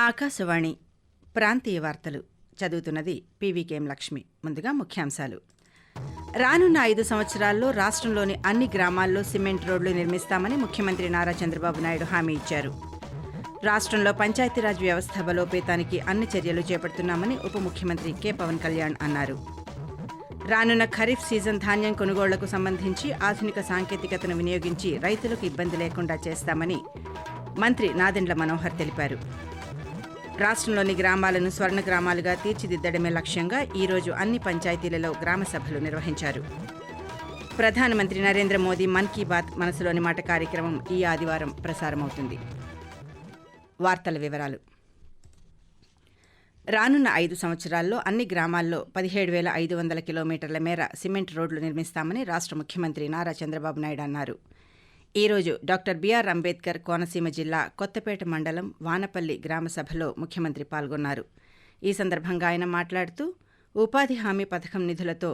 ఆకాశవాణి ప్రాంతీయ వార్తలు చదువుతున్నది పీవీకేఎం లక్ష్మి. ముందుగా ముఖ్యాంశాలు. రానున్న 5 సంవత్సరాల్లో రాష్ట్రంలోని అన్ని గ్రామాల్లో సిమెంట్ రోడ్లు నిర్మిస్తామని ముఖ్యమంత్రి నారా చంద్రబాబు నాయుడు హామీ ఇచ్చారు. రాష్ట్రంలో పంచాయతీరాజ్ వ్యవస్థ బలోపేతానికి అన్ని చర్యలు చేపడుతున్నామని ఉప ముఖ్యమంత్రి కె పవన్ కళ్యాణ్ అన్నారు. రానున్న ఖరీఫ్ సీజన్ ధాన్యం కొనుగోళ్లకు సంబంధించి ఆధునిక సాంకేతికతను వినియోగించి రైతులకు ఇబ్బంది లేకుండా చేస్తామని మంత్రి నాదెండ్ల మనోహర్ తెలిపారు. రాష్ట్రంలోని గ్రామాలను స్వర్ణ గ్రామాలుగా తీర్చిదిద్దడమే లక్ష్యంగా ఈరోజు అన్ని పంచాయతీలలో గ్రామ సభలు నిర్వహించారు. ప్రధానమంత్రి నరేంద్ర మోదీ మన్ కీ బాత్ మనసులోని మాట కార్యక్రమం ఈ ఆదివారం ప్రసారమవుతుంది. వార్తల వివరాలు. రానున్న 5 సంవత్సరాల్లో అన్ని గ్రామాల్లో 17,500 కిలోమీటర్ల మేర సిమెంట్ రోడ్లు నిర్మిస్తామని రాష్ట్ర ముఖ్యమంత్రి నారా చంద్రబాబు నాయుడు అన్నారు. ఈరోజు డాక్టర్ బిఆర్ అంబేద్కర్ కోనసీమ జిల్లా కొత్తపేట మండలం వానపల్లి గ్రామ సభలో ముఖ్యమంత్రి పాల్గొన్నారు. ఈ సందర్భంగా ఆయన మాట్లాడుతూ ఉపాధి హామీ పథకం నిధులతో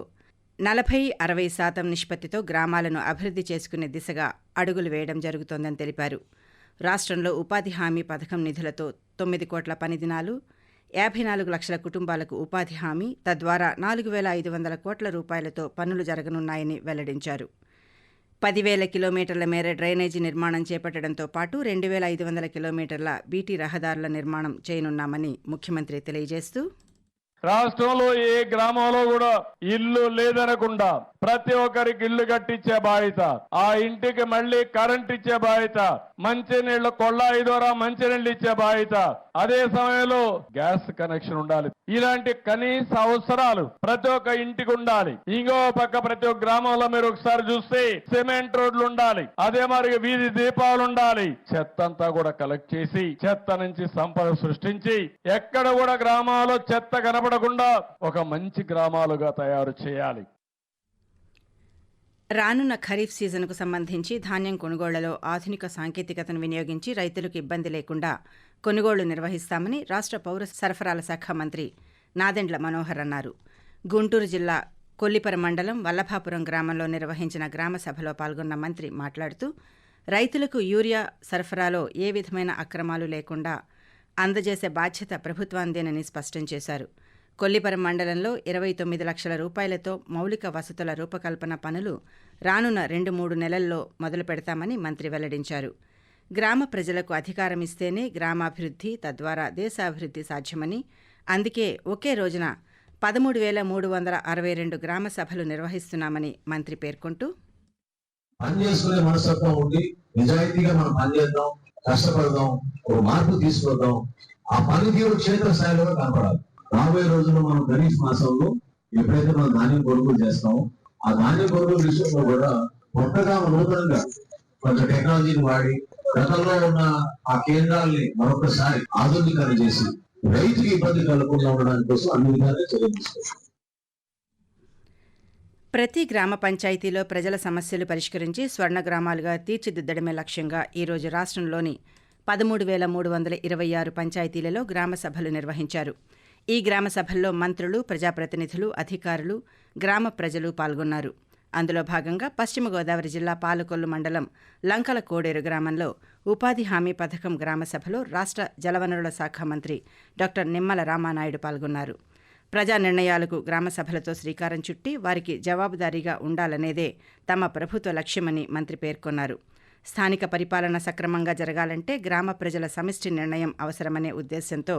40-60% నిష్పత్తితో గ్రామాలను అభివృద్ధి చేసుకునే దిశగా అడుగులు వేయడం జరుగుతోందని తెలిపారు. రాష్ట్రంలో ఉపాధి హామీ పథకం నిధులతో 9 కోట్ల పని దినాలు, 54 లక్షల కుటుంబాలకు ఉపాధి హామీ, తద్వారా 4,500 కోట్ల రూపాయలతో పనులు జరగనున్నాయని వెల్లడించారు. 10,000 కిలోమీటర్ల మేర డ్రైనేజీ నిర్మాణం చేపట్టడంతో పాటు 2,500 కిలోమీటర్ల బీటీ రహదారుల నిర్మాణం చేయనున్నామని ముఖ్యమంత్రి తెలియజేస్తూ, రాష్ట్రంలో ఏ గ్రామంలో కూడా ఇల్లు లేదనకుండా ప్రతి ఒక్కరికి ఇల్లు కట్టించే బాధ్యత, ఆ ఇంటికి మళ్లీ కరెంట్ ఇచ్చే బాధ్యత, మంచినీళ్లు కొళ్ళాయి ద్వారా మంచినీళ్లు ఇచ్చే బాధ్యత, అదే సమయంలో గ్యాస్ కనెక్షన్ ఉండాలి. ఇలాంటి కనీస అవసరాలు ప్రతి ఒక్క ఇంటికి ఉండాలి. ఇంకో పక్క ప్రతి ఒక్క గ్రామంలో మీరు ఒకసారి చూస్తే సిమెంట్ రోడ్లు ఉండాలి. అదే మరి వీధి దీపాలు ఉండాలి. చెత్త అంతా కూడా కలెక్ట్ చేసి చెత్త నుంచి సంపద సృష్టించి ఎక్కడ కూడా గ్రామాల్లో చెత్త కనపడకుండా ఒక మంచి గ్రామాలుగా తయారు చేయాలి. రానున్న ఖరీఫ్ సీజన్కు సంబంధించి ధాన్యం కొనుగోళ్లలో ఆధునిక సాంకేతికతను వినియోగించి రైతులకు ఇబ్బంది లేకుండా కొనుగోళ్లు నిర్వహిస్తామని రాష్ట్ర పౌర సరఫరాల శాఖ మంత్రి నాదెండ్ల మనోహర్ అన్నారు. గుంటూరు జిల్లా కొల్లిపర మండలం వల్లభాపురం గ్రామంలో నిర్వహించిన గ్రామ సభలో పాల్గొన్న మంత్రి మాట్లాడుతూ రైతులకు యూరియా సరఫరాలో ఏ విధమైన అక్రమాలు లేకుండా అందజేసే బాధ్యత ప్రభుత్వాందేనని స్పష్టం చేశారు. కొల్లిపరం మండలంలో 29 లక్షల రూపాయలతో మౌలిక వసతుల రూపకల్పన పనులు రానున్న 2-3 నెలల్లో మొదలు పెడతామని మంత్రి వెల్లడించారు. గ్రామ ప్రజలకు అధికారం ఇస్తేనే గ్రామాభివృద్ధి, తద్వారా దేశాభివృద్ధి సాధ్యమని, అందుకే ఒకే రోజున 13,362 గ్రామ సభలు నిర్వహిస్తున్నామని మంత్రి పేర్కొంటూ, పనిచేసుకునే మనస్తత్వం ఉండి నిజాయితీగా మనం పనిచేద్దాం, కష్టపడదాం, ఒక మార్పు తీసుకొద్దాం. ఆ పనితీరు క్షేత్రస్థాయిలో కనపడాలి. రాబోయే రోజుల్లో మనం ఖరీఫ్ మాసంలో ఎప్పుడైతే మనం ధాన్యం కొనుగోలు చేస్తామో ఆ ధాన్యం కొనుగోలు విషయంలో కూడా కొత్తగా నూతనంగా కొంచెం టెక్నాలజీని వాడి గతంలో ఉన్న ఆ కేంద్రాల్ని మరొకసారి ఆధునీకరణ చేసి రైతుకి ఇబ్బంది కలగకుండా ఉండడానికి కోసం అన్ని విధాలుగా చర్యలు తీసుకోవాలి. ప్రతి గ్రామ పంచాయతీలో ప్రజల సమస్యలు పరిష్కరించి స్వర్ణ గ్రామాలుగా తీర్చిదిద్దడమే లక్ష్యంగా ఈరోజు రాష్ట్రంలోని 13,326 పంచాయతీలలో గ్రామ సభలు నిర్వహించారు. ఈ గ్రామ సభల్లో మంత్రులు, ప్రజాప్రతినిధులు, అధికారులు, గ్రామ ప్రజలు పాల్గొన్నారు. అందులో భాగంగా పశ్చిమ గోదావరి జిల్లా పాలకొల్లు మండలం లంకల కోడేరు గ్రామంలో ఉపాధి హామీ పథకం గ్రామ సభలో రాష్ట్ర జలవనరుల శాఖ మంత్రి డాక్టర్ నిమ్మల రామానాయుడు పాల్గొన్నారు. ప్రజా నిర్ణయాలకు గ్రామ సభలతో శ్రీకారం చుట్టి వారికి జవాబుదారీగా ఉండాలనేదే తమ ప్రభుత్వ లక్ష్యమని మంత్రి పేర్కొన్నారు. స్థానిక పరిపాలన సక్రమంగా జరగాలంటే గ్రామ ప్రజల సమిష్టి నిర్ణయం అవసరమనే ఉద్దేశంతో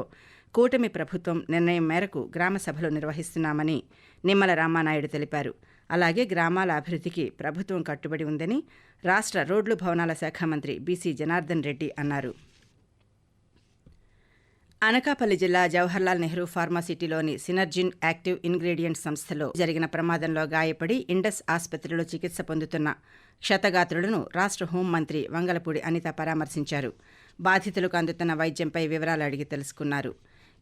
కూటమి ప్రభుత్వం నిర్ణయం మేరకు గ్రామ సభలు నిర్వహిస్తున్నామని నిమ్మల రామానాయుడు తెలిపారు. అలాగే గ్రామాల అభివృద్ధికి ప్రభుత్వం కట్టుబడి ఉందని రాష్ట్ర రోడ్లు భవనాల శాఖ మంత్రి బీసీ జనార్దన్ రెడ్డి అన్నారు. అనకాపల్లి జిల్లా జవహర్లాల్ నెహ్రూ ఫార్మాసిటీలోని సినర్జిన్ యాక్టివ్ ఇంగ్రీడియంట్స్ సంస్థలో జరిగిన ప్రమాదంలో గాయపడి ఇండస్ ఆసుపత్రిలో చికిత్స పొందుతున్న క్షతగాత్రులను రాష్ట్ర హోంమంత్రి వంగలపూడి అనిత పరామర్శించారు. బాధితులకు అందుతున్న వైద్యంపై వివరాలు అడిగి తెలుసుకున్నారు.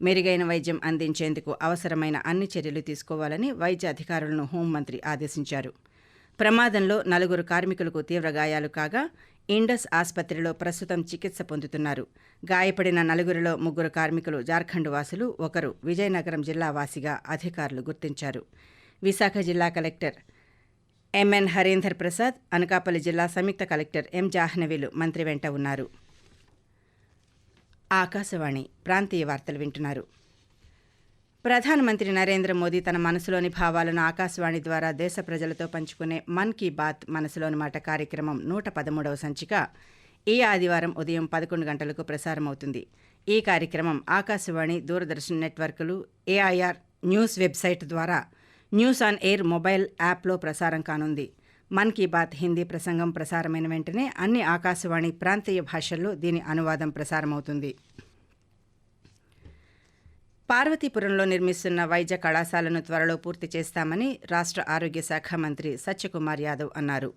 మెరుగైన వైద్యం అందించేందుకు అవసరమైన అన్ని చర్యలు తీసుకోవాలని వైద్య అధికారులను హోంమంత్రి ఆదేశించారు. ప్రమాదంలో 4 కార్మికులకు తీవ్ర గాయాలు కాగా ఇండస్ ఆసుపత్రిలో ప్రస్తుతం చికిత్స పొందుతున్నారు. గాయపడిన 4 3 కార్మికులు జార్ఖండ్ వాసులు, ఒకరు విజయనగరం జిల్లా వాసిగా అధికారులు గుర్తించారు. విశాఖ జిల్లా కలెక్టర్ ఎంఎన్ హరీందర్ ప్రసాద్, అనకాపల్లి జిల్లా సంయుక్త కలెక్టర్ ఎం జాహ్నవీలు మంత్రి వెంట ఉన్నారు. ఆకాశవాణి ప్రాంతీయ వార్తలు వింటున్నారు. ప్రధానమంత్రి నరేంద్ర మోదీ తన మనసులోని భావాలను ఆకాశవాణి ద్వారా దేశ ప్రజలతో పంచుకునే మన్ కీ బాత్ మనసులోని మాట కార్యక్రమం 113వ సంచిక ఈ ఆదివారం ఉదయం 11 గంటలకు ప్రసారమవుతుంది. ఈ కార్యక్రమం ఆకాశవాణి, దూరదర్శన్ నెట్వర్క్లు, ఏఐఆర్ న్యూస్ వెబ్సైట్ ద్వారా న్యూస్ ఆన్ ఎయిర్ మొబైల్ యాప్లో ప్రసారం కానుంది. మన్ కీ బాత్ హిందీ ప్రసంగం ప్రసారమైన వెంటనే అన్ని ఆకాశవాణి ప్రాంతీయ భాషల్లో దీని అనువాదం ప్రసారమవుతుంది. పార్వతీపురంలో నిర్మిస్తున్న వైద్య కళాశాలను త్వరలో పూర్తి చేస్తామని రాష్ట్ర ఆరోగ్య శాఖ మంత్రి సత్యకుమార్ యాదవ్ అన్నారు.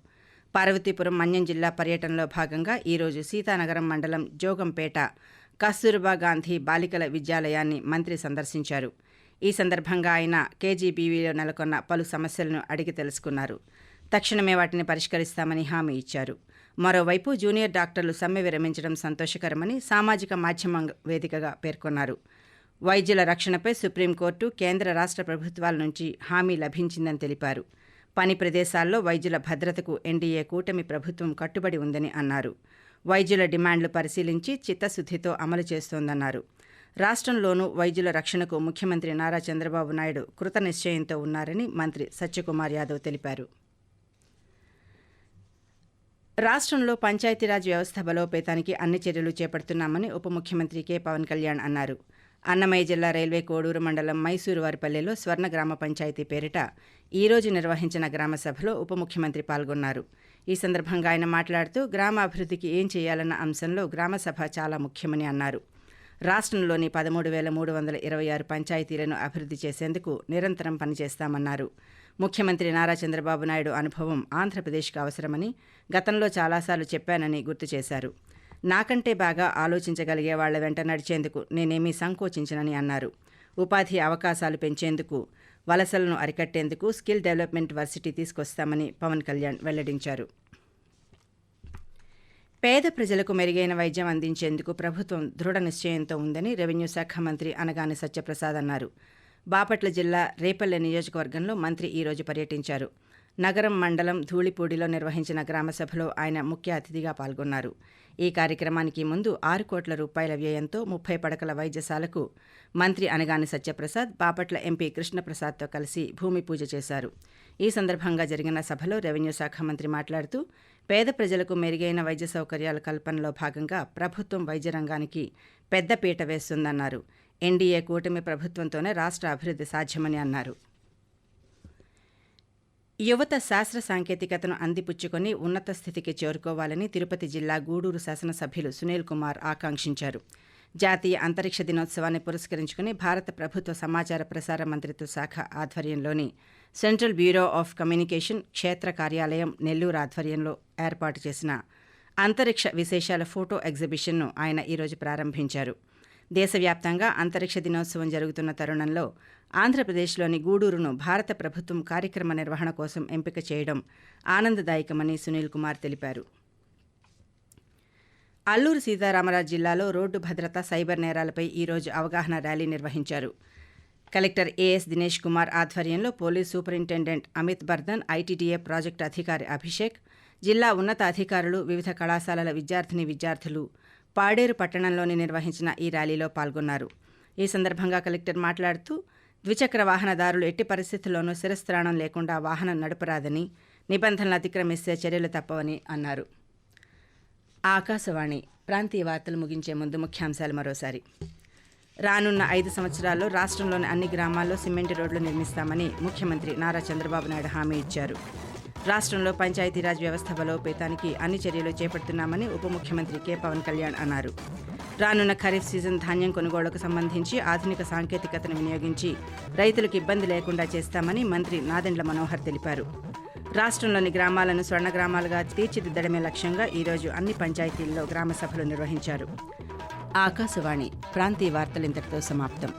పార్వతీపురం మన్యం జిల్లా పర్యటనలో భాగంగా ఈరోజు సీతానగరం మండలం జోగంపేట కస్తూర్బా గాంధీ బాలికల విద్యాలయాన్ని మంత్రి సందర్శించారు. ఈ సందర్భంగా ఆయన కేజీబీవీలో నెలకొన్న పలు సమస్యలను అడిగి తెలుసుకున్నారు. తక్షణమే వాటిని పరిష్కరిస్తామని హామీ ఇచ్చారు. మరోవైపు జూనియర్ డాక్టర్లు సమ్మె విరమించడం సంతోషకరమని సామాజిక మాధ్యమం వేదికగా పేర్కొన్నారు. వైద్యుల రక్షణపై సుప్రీంకోర్టు, కేంద్ర రాష్ట్ర ప్రభుత్వాల నుంచి హామీ లభించిందని తెలిపారు. పని ప్రదేశాల్లో వైద్యుల భద్రతకు ఎన్డీఏ కూటమి ప్రభుత్వం కట్టుబడి ఉందని అన్నారు. వైద్యుల డిమాండ్లు పరిశీలించి చిత్తశుద్ధితో అమలు చేస్తోందన్నారు. రాష్ట్రంలోనూ వైద్యుల రక్షణకు ముఖ్యమంత్రి నారా చంద్రబాబు నాయుడు కృతనిశ్చయంతో ఉన్నారని మంత్రి సత్యకుమార్ యాదవ్ తెలిపారు. రాష్ట్రంలో పంచాయతీరాజ్ వ్యవస్థ బలోపేతానికి అన్ని చర్యలు చేపడుతున్నామని ఉప ముఖ్యమంత్రి కె పవన్ కళ్యాణ్ అన్నారు. అన్నమయ్య జిల్లా రైల్వే కోడూరు మండలం మైసూరువారిపల్లెలో స్వర్ణ గ్రామ పంచాయతీ పేరిట ఈరోజు నిర్వహించిన గ్రామ సభలో ఉప ముఖ్యమంత్రి పాల్గొన్నారు. ఈ సందర్భంగా ఆయన మాట్లాడుతూ గ్రామాభివృద్ధికి ఏం చేయాలన్న అంశంలో గ్రామసభ చాలా ముఖ్యమని అన్నారు. రాష్ట్రంలోని 13,326 పంచాయతీలను అభివృద్ధి చేసేందుకు నిరంతరం పనిచేస్తామన్నారు. ముఖ్యమంత్రి నారా చంద్రబాబు నాయుడు అనుభవం ఆంధ్రప్రదేశ్కు అవసరమని గతంలో చాలాసార్లు చెప్పానని గుర్తు చేశారు. నాకంటే బాగా ఆలోచించగలిగే వాళ్ల వెంట నడిచేందుకు నేనేమీ సంకోచించనని అన్నారు. ఉపాధి అవకాశాలు పెంచేందుకు, వలసలను అరికట్టేందుకు స్కిల్ డెవలప్మెంట్ వర్సిటీ తీసుకొస్తామని పవన్ కళ్యాణ్ వెల్లడించారు. పేద ప్రజలకు మెరుగైన వైద్యం అందించేందుకు ప్రభుత్వం దృఢ నిశ్చయంతో ఉందని రెవెన్యూ శాఖ మంత్రి అనగాని సత్యప్రసాద్ అన్నారు. బాపట్ల జిల్లా రేపల్లె నియోజకవర్గంలో మంత్రి ఈరోజు పర్యటించారు. నగరం మండలం ధూళిపూడిలో నిర్వహించిన గ్రామసభలో ఆయన ముఖ్య అతిథిగా పాల్గొన్నారు. ఈ కార్యక్రమానికి ముందు 6 కోట్ల రూపాయల వ్యయంతో 30 పడకల వైద్యశాలకు మంత్రి అనగాని సత్యప్రసాద్ బాపట్ల ఎంపీ కృష్ణప్రసాద్తో కలిసి భూమి పూజ చేశారు. ఈ సందర్భంగా జరిగిన సభలో రెవెన్యూ శాఖ మంత్రి మాట్లాడుతూ పేద ప్రజలకు మెరుగైన వైద్య సౌకర్యాల కల్పనలో భాగంగా ప్రభుత్వం వైద్య రంగానికి పెద్దపీట వేస్తుందన్నారు. ఎన్డీఏ కూటమి ప్రభుత్వంతోనే రాష్ట్ర అభివృద్ధి సాధ్యమని అన్నారు. యువత శాస్త్ర సాంకేతికతను అందిపుచ్చుకొని ఉన్నత స్థితికి చేరుకోవాలని తిరుపతి జిల్లా గూడూరు శాసనసభ్యులు సునీల్ కుమార్ ఆకాంక్షించారు. జాతీయ అంతరిక్ష దినోత్సవాన్ని పురస్కరించుకుని భారత ప్రభుత్వ సమాచార ప్రసార మంత్రిత్వ శాఖ ఆధ్వర్యంలోని సెంట్రల్ బ్యూరో ఆఫ్ కమ్యూనికేషన్ క్షేత్ర కార్యాలయం నెల్లూరు ఆధ్వర్యంలో ఏర్పాటు చేసిన అంతరిక్ష విశేషాల ఫోటో ఎగ్జిబిషన్ను ఆయన ఈరోజు ప్రారంభించారు. దేశవ్యాప్తంగా అంతరిక్ష దినోత్సవం జరుగుతున్న తరుణంలో ఆంధ్రప్రదేశ్లోని గూడూరును భారత ప్రభుత్వం కార్యక్రమ నిర్వహణ కోసం ఎంపిక చేయడం ఆనందదాయకమని సునీల్ కుమార్ తెలిపారు. అల్లూరు సీతారామరాజు జిల్లాలో రోడ్డు భద్రత, సైబర్ నేరాలపై ఈరోజు అవగాహన ర్యాలీ నిర్వహించారు. కలెక్టర్ ఏఎస్ దినేష్ కుమార్ ఆధ్వర్యంలో police superintendent Amit Bardhan, ITDA project అధికారి అభిషేక్, జిల్లా ఉన్నత అధికారులు, వివిధ కళాశాలల విద్యార్థులు పాడేరు పట్టణంలోని నిర్వహించిన ఈ ర్యాలీలో పాల్గొన్నారు. ఈ సందర్భంగా కలెక్టర్ మాట్లాడుతూ ద్విచక్ర వాహనదారులు ఎట్టి పరిస్థితుల్లోనూ శిరస్త్రాణం లేకుండా వాహనం నడపరాదని, నిబంధనలు అతిక్రమిస్తే చర్యలు తప్పవని అన్నారు. ఆకాశవాణి ప్రాంతీయ వార్తలు ముగించే ముందు ముఖ్యాంశాలు మరోసారి. రానున్న 5 సంవత్సరాల్లో రాష్ట్రంలోని అన్ని గ్రామాల్లో సిమెంట్ రోడ్లు నిర్మిస్తామని ముఖ్యమంత్రి నారా చంద్రబాబు నాయుడు హామీ ఇచ్చారు. రాష్ట్రంలో పంచాయతీరాజ్ వ్యవస్థ బలోపేతానికి అన్ని చర్యలు చేపడుతున్నామని ఉప ముఖ్యమంత్రి కె పవన్ కళ్యాణ్ అన్నారు. రానున్న ఖరీఫ్ సీజన్ ధాన్యం కొనుగోలుకు సంబంధించి ఆధునిక సాంకేతికతను వినియోగించి రైతులకు ఇబ్బంది లేకుండా చేస్తామని మంత్రి నాదెండ్ల మనోహర్ తెలిపారు. రాష్ట్రంలోని గ్రామాలను స్వర్ణ గ్రామాలుగా తీర్చిదిద్దడమే లక్ష్యంగా ఈరోజు అన్ని పంచాయతీల్లో గ్రామ సభలు నిర్వహించారు. ఆకాశవాణి ప్రాంతీయ వార్తలు ఇంతటితో సమాప్తం.